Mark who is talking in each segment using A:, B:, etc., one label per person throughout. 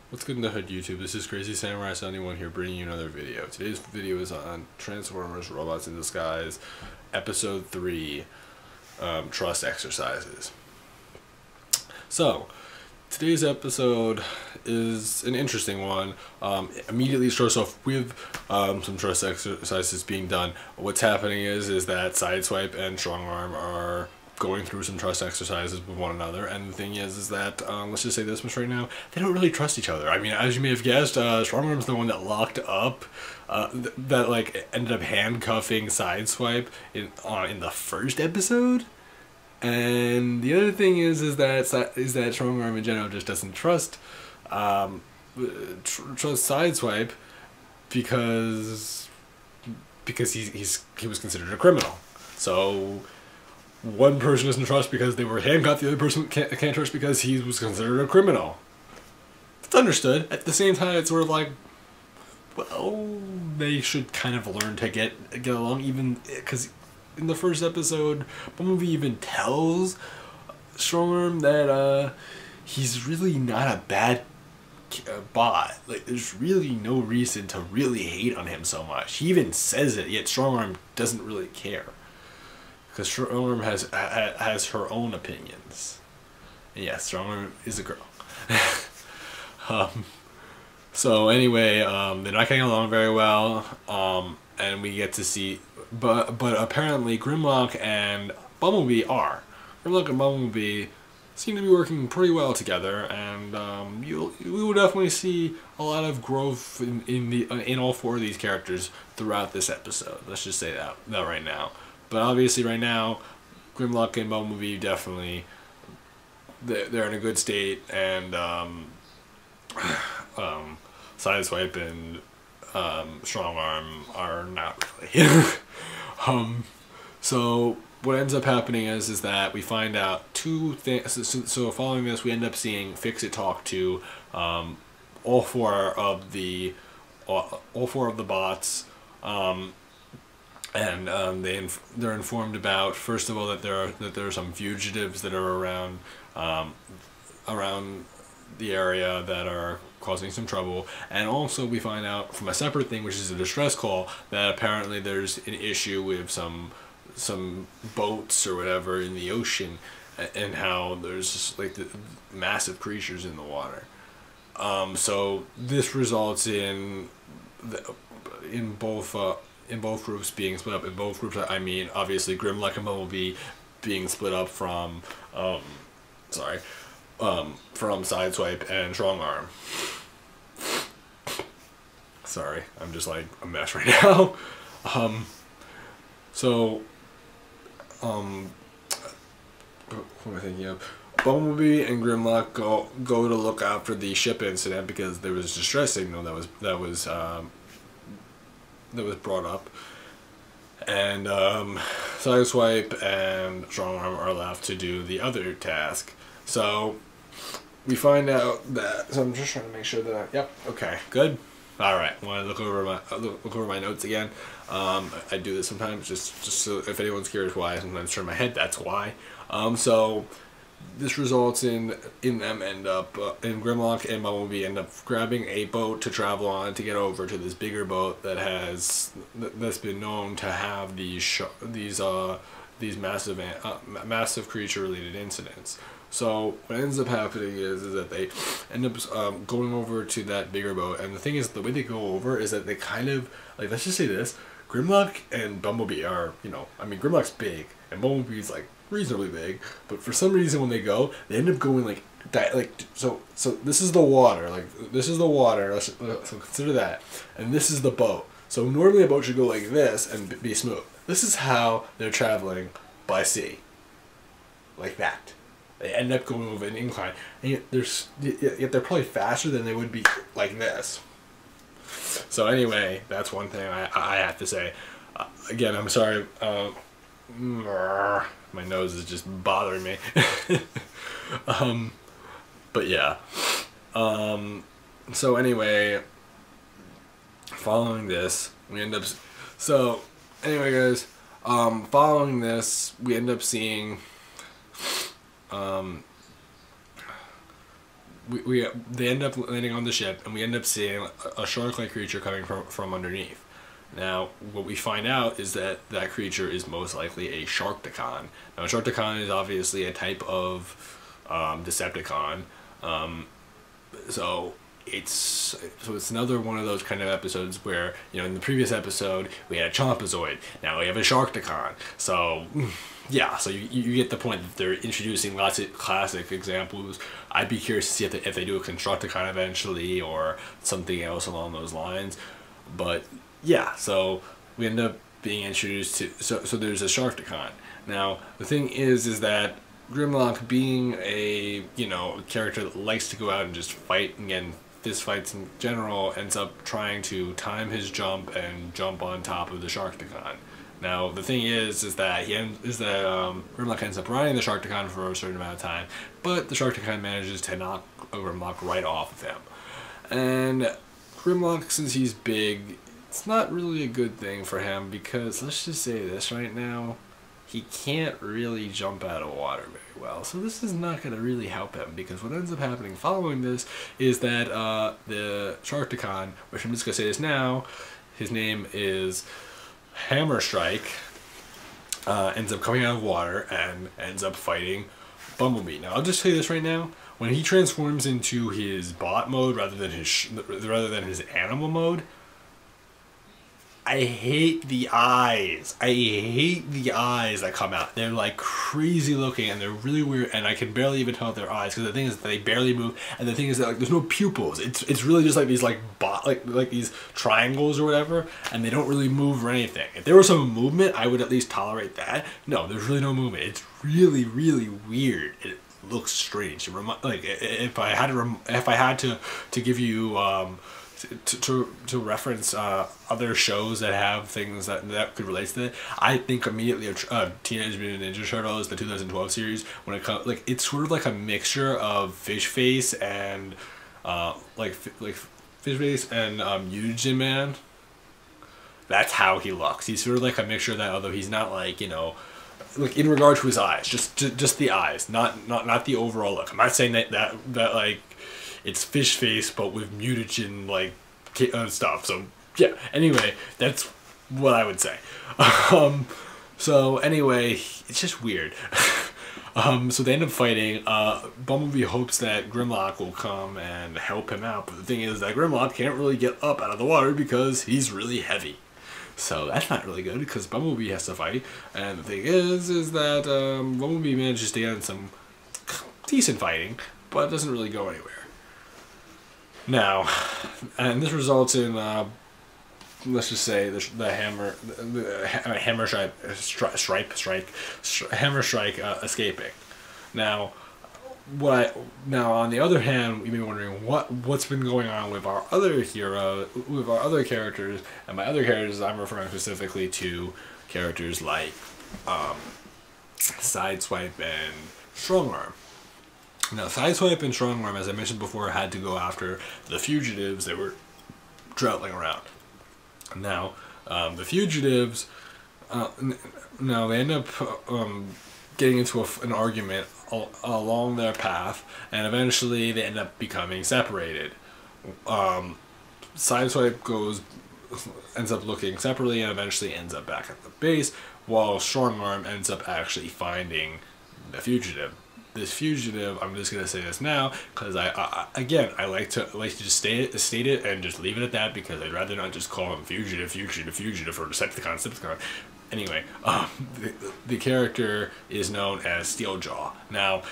A: What's good in the hood, YouTube? This is Crazy Samurai 71 here, bringing you another video. Today's video is on Transformers Robots in Disguise, Episode 3, Trust Exercises. So, today's episode is an interesting one. Immediately starts off with some trust exercises being done. What's happening is that Sideswipe and Strongarm are going through some trust exercises with one another, and the thing is that let's just say this much right now, they don't really trust each other. I mean, as you may have guessed, Strongarm's the one that locked up, that like ended up handcuffing Sideswipe in the first episode. And the other thing is that Strongarm in general just doesn't trust Sideswipe because he was considered a criminal. So one person doesn't trust because they were handcuffed, the other person can't trust because he was considered a criminal. It's understood. At the same time, it's sort of like, well, they should kind of learn to get along, even because in the first episode, Bumblebee even tells Strongarm that he's really not a bad bot. Like, there's really no reason to really hate on him so much. He even says it, yet Strongarm doesn't really care. Because Strongarm has her own opinions. And yes, Strongarm is a girl. So anyway, they're not getting along very well, and we get to see, but apparently Grimlock and Bumblebee are. Grimlock and Bumblebee seem to be working pretty well together, and you will definitely see a lot of growth in all four of these characters throughout this episode. Let's just say that right now. But obviously right now, Grimlock and Bumblebee definitely, they're in a good state, and Sideswipe and Strongarm are not really. So what ends up happening is that we find out two things. So following this, we end up seeing Fix-It talk to all four of the bots. And they're informed about, first of all, that there are some fugitives that are around the area that are causing some trouble, and also we find out from a separate thing, which is a distress call, that apparently there's an issue with some boats or whatever in the ocean, and how there's just like the massive creatures in the water. So this results in both groups being split up. In both groups, I mean, obviously, Grimlock and Bumblebee being split up from Sideswipe and Strongarm. Sorry, I'm just like a mess right now. What am I thinking of? Bumblebee and Grimlock go to look after the ship incident because there was a distress signal that was brought up, and Sideswipe and Strongarm are left to do the other task. So we find out that, so I'm just trying to make sure that yep, okay, good. All right, want to look over my notes again. I do this sometimes just so if anyone's curious why I sometimes turn my head, that's why. So this results in them in Grimlock and Bumblebee end up grabbing a boat to travel on to get over to this bigger boat that's been known to have these massive creature related incidents. So what ends up happening is that they end up going over to that bigger boat, and the thing is, the way they go over is that they kind of, like, let's just say this, Grimlock and Bumblebee are, I mean, Grimlock's big and Bumblebee's like reasonably big, but for some reason when they go, they end up going like so this is the water, so consider that, and this is the boat. So normally a boat should go like this and be smooth. This is how they're traveling by sea, like that. They end up going over an incline, and yet they're probably faster than they would be like this. So anyway, that's one thing I have to say. Again, I'm sorry. My nose is just bothering me. But yeah. So anyway, following this, we end up. So anyway, guys. Following this, we end up seeing they end up landing on the ship, and we end up seeing a shark-like creature coming from underneath. Now, what we find out is that that creature is most likely a Sharkticon. Now, a Sharkticon is obviously a type of Decepticon. So it's another one of those kind of episodes where, you know, in the previous episode we had a Chompazoid, now we have a Sharkticon. So yeah, so you get the point that they're introducing lots of classic examples. I'd be curious to see if they do a Constructicon eventually or something else along those lines. But yeah, so we end up being introduced to, so there's a Sharkticon. Now the thing is that Grimlock, being a, you know, character that likes to go out and just fight and get in fist fights in general, ends up trying to time his jump and jump on top of the Sharkticon. Now the thing is that Grimlock ends up riding the Sharkticon for a certain amount of time, but the Sharkticon manages to knock Grimlock right off of him. And Grimlock, since he's big, it's not really a good thing for him, because let's just say this right now, he can't really jump out of water very well. So this is not going to really help him, because what ends up happening following this is that the Sharkticon, which I'm just going to say this now, his name is Hammerstrike, ends up coming out of water and ends up fighting Bumblebee. Now I'll just say this right now, when he transforms into his bot mode rather than his animal mode, I hate the eyes. I hate the eyes that come out. They're like crazy looking, and they're really weird, and I can barely even tell they're eyes, because the thing is that they barely move, and the thing is that, like, there's no pupils. It's really just like these like these triangles or whatever, and they don't really move or anything. If there was some movement, I would at least tolerate that. No, there's really no movement. It's really, really weird. It looks strange. Like if I had to give you to reference other shows that have things that could relate to it, I think immediately of Teenage Mutant Ninja Turtles, the 2012 series. When it comes, like, it's sort of like a mixture of Fish Face and Fish Face and Mutagen Man. That's how he looks. He's sort of like a mixture of that, although he's not, like, you know, like, in regard to his eyes, just the eyes, not the overall look. I'm not saying that like it's Fish Face but with mutagen like stuff. So yeah, anyway, that's what I would say. So anyway, it's just weird. So they end up fighting. Bumblebee hopes that Grimlock will come and help him out, but the thing is that Grimlock can't really get up out of the water because he's really heavy. So that's not really good, because Bumblebee has to fight. And the thing is that Bumblebee manages to get in some decent fighting, but it doesn't really go anywhere. Now, and this results in, let's just say, the Hammerstrike escaping. Now, on the other hand, you may be wondering what's been going on with our other characters, and by other characters, I'm referring specifically to characters like Sideswipe and Strongarm. Now, Sideswipe and Strongarm, as I mentioned before, had to go after the fugitives that were traveling around. Now, the fugitives, now they end up getting into an argument along their path, and eventually they end up becoming separated. Sideswipe ends up looking separately and eventually ends up back at the base, while Strongarm ends up actually finding the fugitive. This fugitive, I'm just gonna say this now, because I like to just state it and just leave it at that, because I'd rather not just call him fugitive, or Decepticon. Anyway, the character is known as Steeljaw. Now,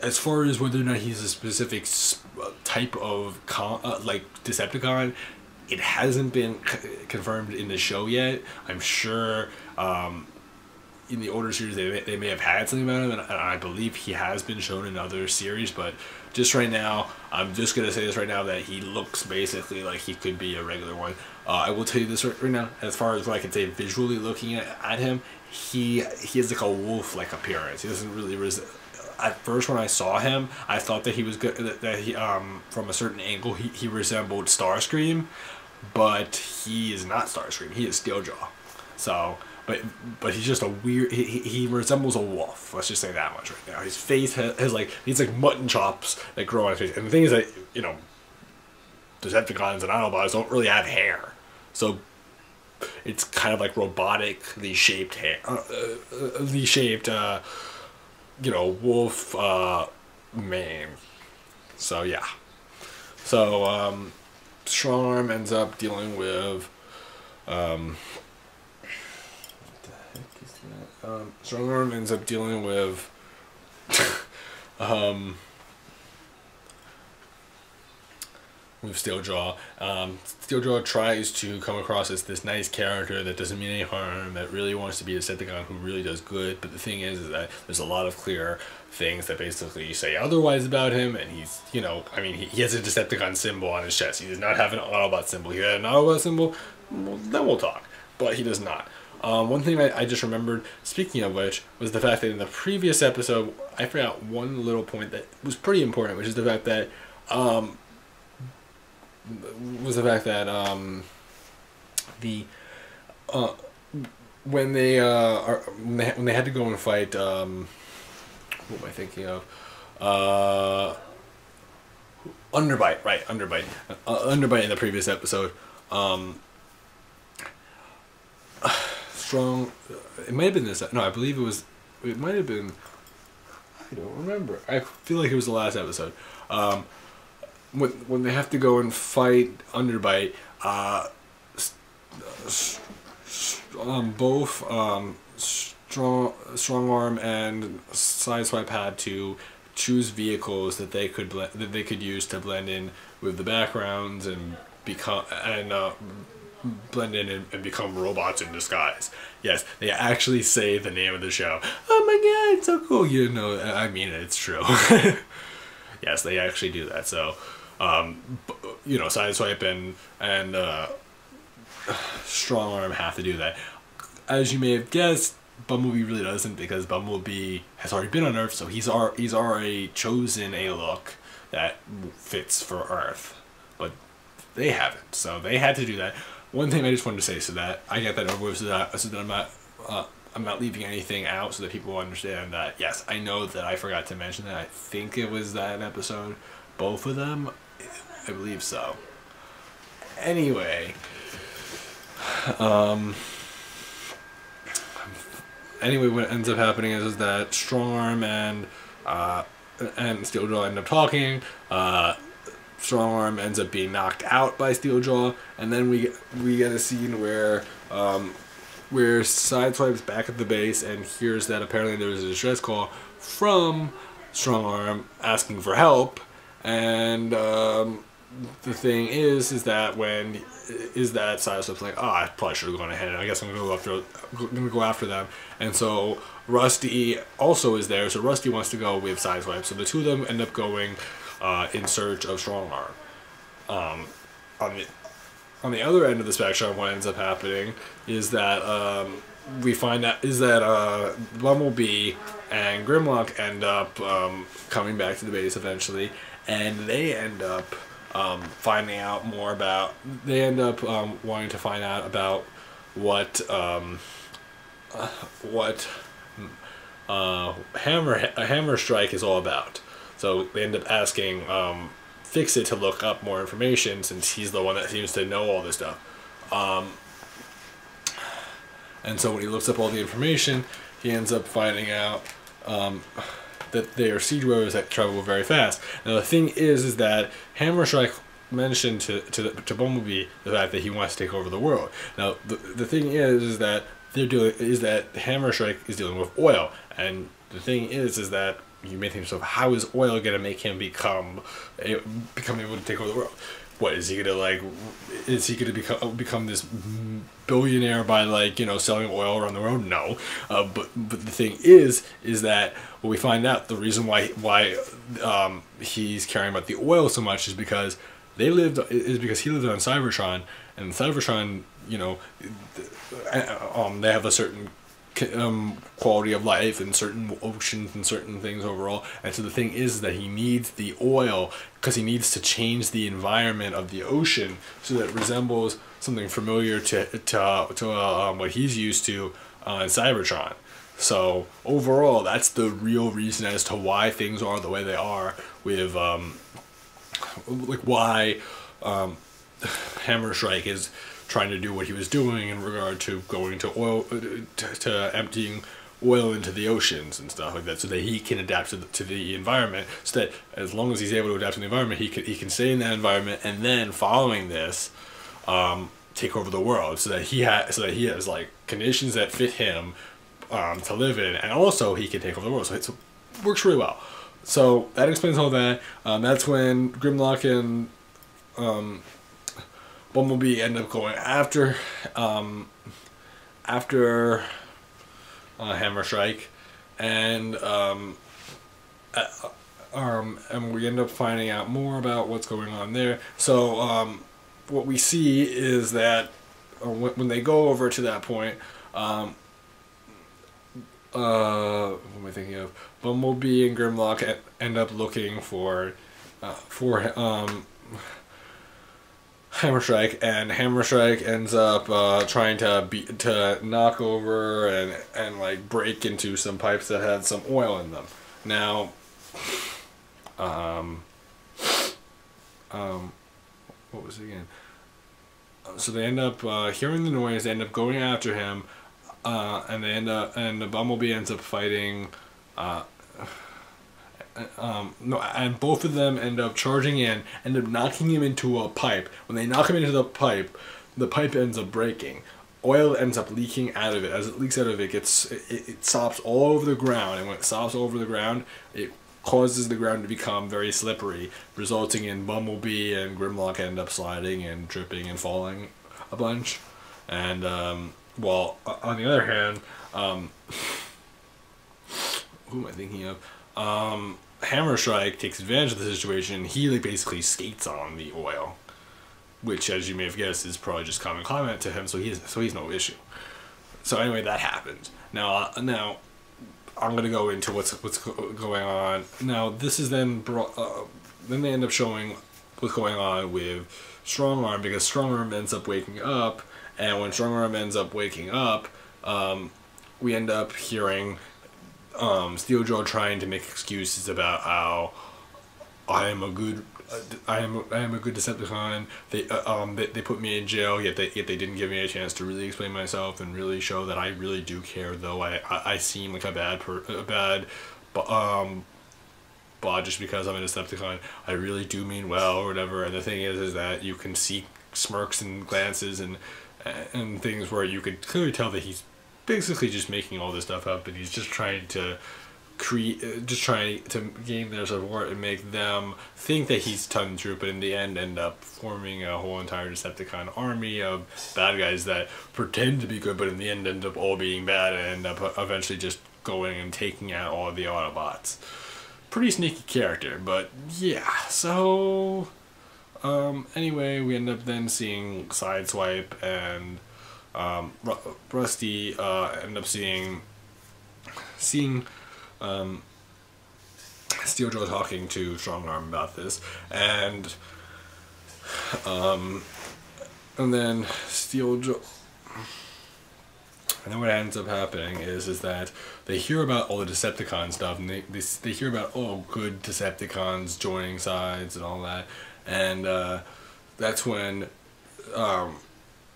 A: as far as whether or not he's a specific type of like Decepticon, it hasn't been confirmed in the show yet. I'm sure in the older series they may have had something about him, and I believe he has been shown in other series, but just right now, I'm just going to say this right now, that he looks basically like he could be a regular one. I will tell you this right now, as far as what I can say visually looking at him, he has like a wolf-like appearance. He doesn't really at first when I saw him, I thought that he was good, that he from a certain angle he resembled Starscream, but he is not Starscream. He is Steeljaw. So, but he's just a weird. He resembles a wolf. Let's just say that much right now. His face has like he's like mutton chops that grow on his face. And the thing is that Decepticons and Autobots don't really have hair, so it's kind of like robotically shaped hair, wolf mane. So yeah. So Strong Arm ends up dealing with Strong Arm ends up dealing with Steeljaw. Steeljaw tries to come across as this nice character that doesn't mean any harm, that really wants to be a Decepticon who really does good, but the thing is that there's a lot of clear things that basically say otherwise about him, and he's, he has a Decepticon symbol on his chest. He does not have an Autobot symbol. He had an Autobot symbol, well, then we'll talk, but he does not. One thing I just remembered, speaking of which, was the fact that in the previous episode, I forgot one little point that was pretty important, which is the fact that, when they had to go and fight, what am I thinking of? Underbite, right? Underbite in the previous episode. Strong. It might have been this. No, I believe it was. It might have been. I don't remember. I feel like it was the last episode. When they have to go and fight Underbite, both Strong Arm and Sideswipe had to choose vehicles that they could use to blend in with the backgrounds and blend in and become robots in disguise. Yes, they actually say the name of the show. Oh my god, it's so cool. I mean it's true. Yes, they actually do that. So, Sideswipe and Strong Arm have to do that. As you may have guessed, Bumblebee really doesn't, because Bumblebee has already been on Earth, so he's already chosen a look that fits for Earth. But they haven't, so they had to do that. One thing I just wanted to say, so that I get that over with, so that I'm not leaving anything out, so that people understand that, yes, I know that I forgot to mention that. I think it was that episode. Both of them? I believe so. Anyway. Anyway, what ends up happening is that Strong Arm and Steeljaw end up talking. Strong Arm ends up being knocked out by Steeljaw, and then we get a scene where Sideswipe's back at the base and hears that apparently there was a distress call from Strong Arm asking for help, and the thing is that Sideswipe's like, I probably should have gone ahead. I guess I'm gonna go after them. And so Rusty also is there. So Rusty wants to go with Sideswipe. So the two of them end up going in search of Strong Arm. On the other end of the spectrum, what ends up happening is that we find out Bumblebee and Grimlock end up coming back to the base eventually, and they end up finding out more about. They end up wanting to find out about what Hammerstrike is all about. So they end up asking Fix-It to look up more information, since he's the one that seems to know all this stuff. And so when he looks up all the information, he ends up finding out that they are siege rovers that travel very fast. Now the thing is that Hammerstrike mentioned to Bumblebee the fact that he wants to take over the world. Now the thing is that Hammerstrike is dealing with oil, and the thing is that you may think to yourself, how is oil going to make him become able to take over the world? What is he gonna like? Is he gonna become this billionaire by selling oil around the world? No, but the thing is that when we find out the reason why he's caring about the oil so much is because he lived on Cybertron, and Cybertron, they have a certain quality of life and certain oceans and certain things overall, and so the thing is that he needs the oil because he needs to change the environment of the ocean so that it resembles something familiar to what he's used to in Cybertron. So overall, that's the real reason as to why things are the way they are with like why Hammerstrike is trying to do what he was doing in regard to going to oil to emptying oil into the oceans and stuff like that, so that he can adapt to the environment, so that as long as he's able to adapt to the environment, he can stay in that environment, and then following this take over the world, so that he has like conditions that fit him to live in, and also he can take over the world. So it works really well. So that explains all that. That's when Grimlock and Bumblebee end up going after Hammerstrike, and we end up finding out more about what's going on there. So what we see is that when they go over to that point, what am I thinking of? Bumblebee and Grimlock end up looking for Hammerstrike, and Hammerstrike ends up trying to knock over and like break into some pipes that had some oil in them. Now, what was it again? So they end up hearing the noise. They end up going after him, and the Bumblebee ends up fighting. And both of them end up charging in, end up knocking him into a pipe. When they knock him into the pipe ends up breaking. Oil ends up leaking out of it. As it leaks out of it, it stops all over the ground, and when it stops all over the ground, it causes the ground to become very slippery, resulting in Bumblebee and Grimlock end up sliding and tripping and falling a bunch. And while on the other hand, who am I thinking of? Hammerstrike takes advantage of the situation. He like basically skates on the oil, which, as you may have guessed, is probably just common climate to him. So he's no issue. So anyway, that happens. Now I'm gonna go into what's going on. Now this is then brought. Then they end up showing what's going on with Strongarm, because Strongarm ends up waking up, and when Strongarm ends up waking up, we end up hearing Steeljaw trying to make excuses about how I am a good Decepticon. They put me in jail, yet they didn't give me a chance to really explain myself and really show that I really do care. Though I seem like a bad bot just because I'm a Decepticon. I really do mean well or whatever. And the thing is that you can see smirks and glances and things where you could clearly tell that he's basically just making all this stuff up, and he's just trying to gain their support and make them think that he's telling the truth, but in the end up forming a whole entire Decepticon army of bad guys that pretend to be good, but in the end end up all being bad and end up eventually just going and taking out all of the Autobots. Pretty sneaky character, but yeah. So anyway, we end up then seeing Sideswipe and Rusty end up seeing Steeljaw talking to Strongarm about this, and then Steeljaw. And then what ends up happening is that they hear about all the Decepticon stuff, and they hear about good Decepticons joining sides and all that, and that's when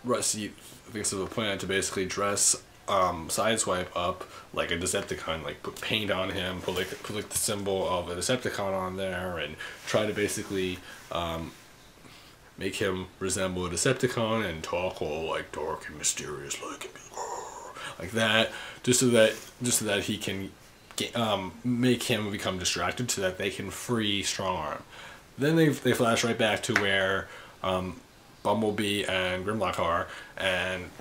A: Rusty thinks of a plan to basically dress Sideswipe up like a Decepticon, like put paint on him, put the symbol of a Decepticon on there, and try to basically make him resemble a Decepticon and talk all like dark and mysterious, like that, just so that he can make him become distracted, so that they can free Strongarm. Then they flash right back to where Bumblebee and Grimlock are, and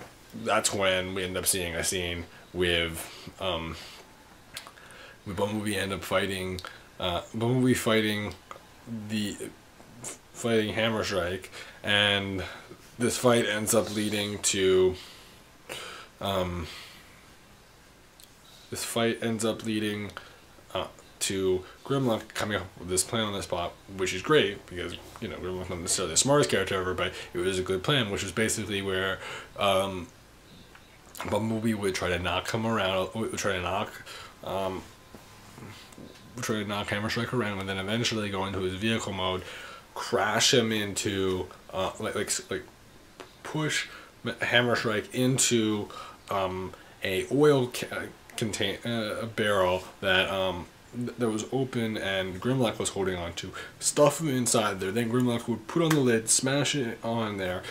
A: that's when we end up seeing a scene with Bumblebee end up fighting fighting Hammerstrike, and this fight ends up leading to to Grimlock coming up with this plan on the spot, which is great because, you know, Grimlock's not necessarily the smartest character ever, but it was a good plan, which was basically where Bumblebee would try to knock him around, would try to knock Hammerstrike around, and then eventually go into his vehicle mode, crash him into, like push Hammerstrike into a oil a barrel that was open and Grimlock was holding on to, stuff him inside there. Then Grimlock would put on the lid, smash it on there,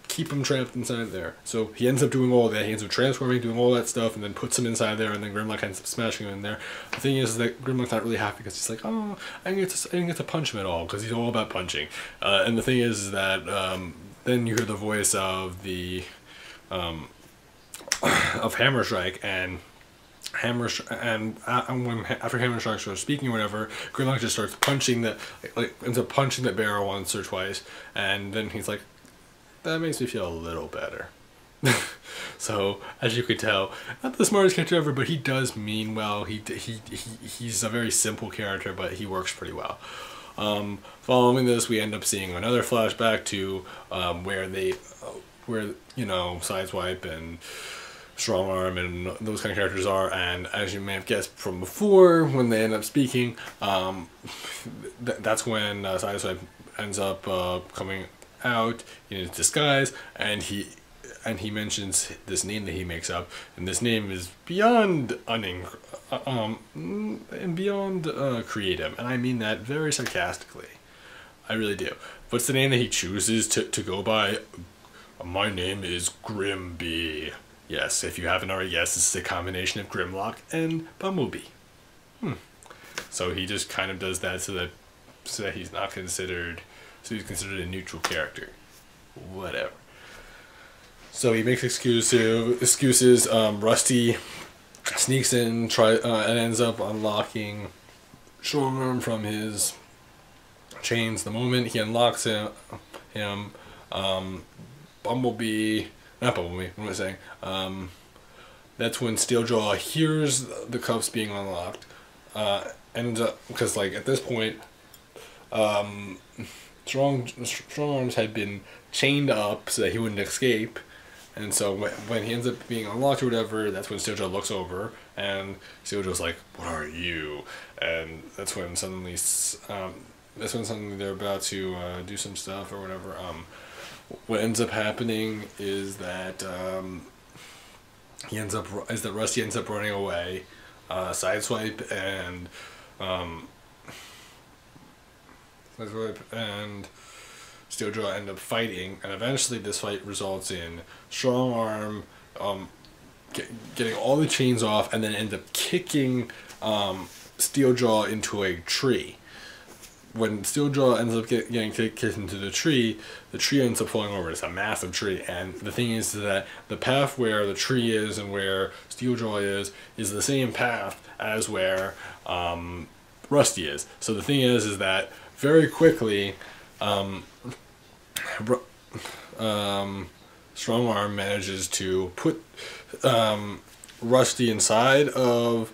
A: keep him trapped inside there. So he ends up doing all that. He ends up transforming, doing all that stuff, and then puts him inside there, and then Grimlock ends up smashing him in there. The thing is that Grimlock's not really happy because he's like, oh, I didn't get to punch him at all, because he's all about punching. And the thing is that then you hear the voice of the of Hammerstrike, and when after Hammerstrike starts speaking or whatever, Grimlock just starts punching ends up punching that barrel once or twice, and then he's like, that makes me feel a little better. So as you could tell, not the smartest character ever, but he does mean well. He's a very simple character, but he works pretty well. Following this, we end up seeing another flashback to where you know, Sideswipe and Strong Arm and those kind of characters are, and as you may have guessed from before, when they end up speaking, that's when Sideswipe ends up coming out in his disguise, and he mentions this name that he makes up, and this name is beyond creative, and I mean that very sarcastically. I really do. What's the name that he chooses to go by? My name is Grimby. Yes, if you haven't already guessed, this is a combination of Grimlock and Bumblebee. So he just kind of does that so that he's not considered, so he's considered a neutral character. Whatever. So he makes excuses. Rusty sneaks in, and ends up unlocking Strong Arm from his chains. The moment he unlocks him, Bumblebee, not Bumblebee, what am I saying? That's when Steeljaw hears the cuffs being unlocked, ends up, because like at this point, Strong Arms had been chained up so that he wouldn't escape, and so when he ends up being unlocked or whatever, that's when Steeljaw looks over, and Steeljaw's like, "What are you?" And that's when suddenly they're about to do some stuff or whatever. What ends up happening is that Rusty ends up running away. Sideswipe and Steeljaw end up fighting, and eventually this fight results in Strong Arm getting all the chains off, and then end up kicking Steeljaw into a tree. When Steeljaw ends up getting kicked into the tree ends up falling over. It's a massive tree, and the thing is that the path where the tree is and where Steeljaw is the same path as where Rusty is. So the thing is that very quickly, Strong Arm manages to put Rusty inside of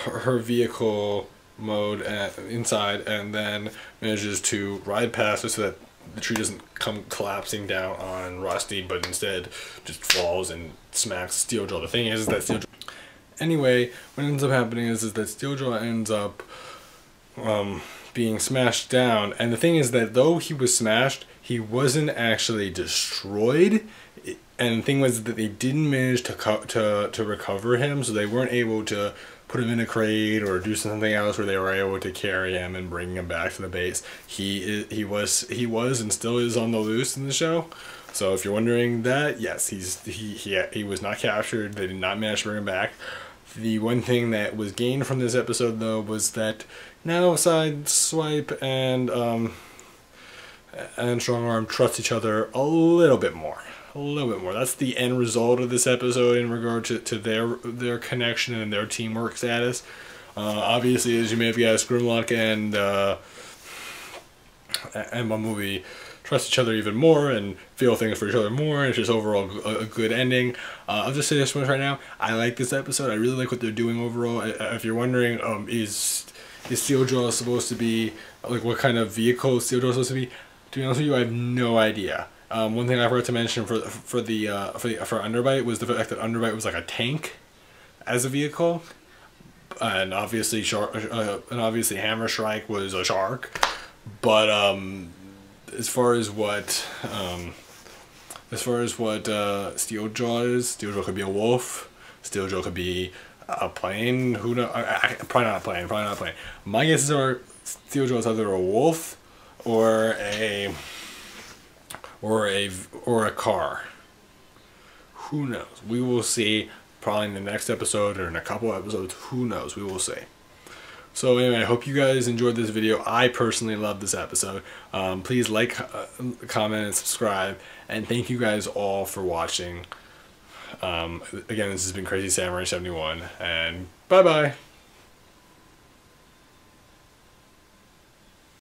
A: her vehicle mode inside, and then manages to ride past it so that the tree doesn't come collapsing down on Rusty, but instead just falls and smacks Steeljaw. The thing is that Steeljaw... Anyway, what ends up happening is that Steeljaw ends up being smashed down, and the thing is that though he was smashed, he wasn't actually destroyed. And the thing was that they didn't manage to recover him, so they weren't able to put him in a crate or do something else where they were able to carry him and bring him back to the base. He was and still is on the loose in the show. So if you're wondering that, yes, he was not captured. They did not manage to bring him back. The one thing that was gained from this episode, though, was that now Sideswipe and Strong Arm trust each other a little bit more. That's the end result of this episode in regard to their connection and their teamwork status. Obviously, as you may have guessed, Grimlock and Bumblebee trust each other even more and feel things for each other more, and it's just overall a good ending. I'll just say this much right now. I like this episode. I really like what they're doing overall. If you're wondering, is Steeljaw supposed to be, like, what kind of vehicle Steeljaw is supposed to be? To be honest with you, I have no idea. One thing I forgot to mention for Underbite was the fact that Underbite was like a tank as a vehicle, and obviously Hammerstrike was a shark. But as far as what Steeljaw is, Steeljaw could be a wolf. Steeljaw could be a plane. Who knows? Probably not a plane. Probably not a plane. My guesses are Steeljaw is either a wolf or a car. Who knows? We will see. Probably in the next episode or in a couple episodes. Who knows? We will see. So anyway, I hope you guys enjoyed this video. I personally loved this episode. Please like, comment, and subscribe. And thank you guys all for watching. Again, this has been Crazy Samurai 71, and bye-bye.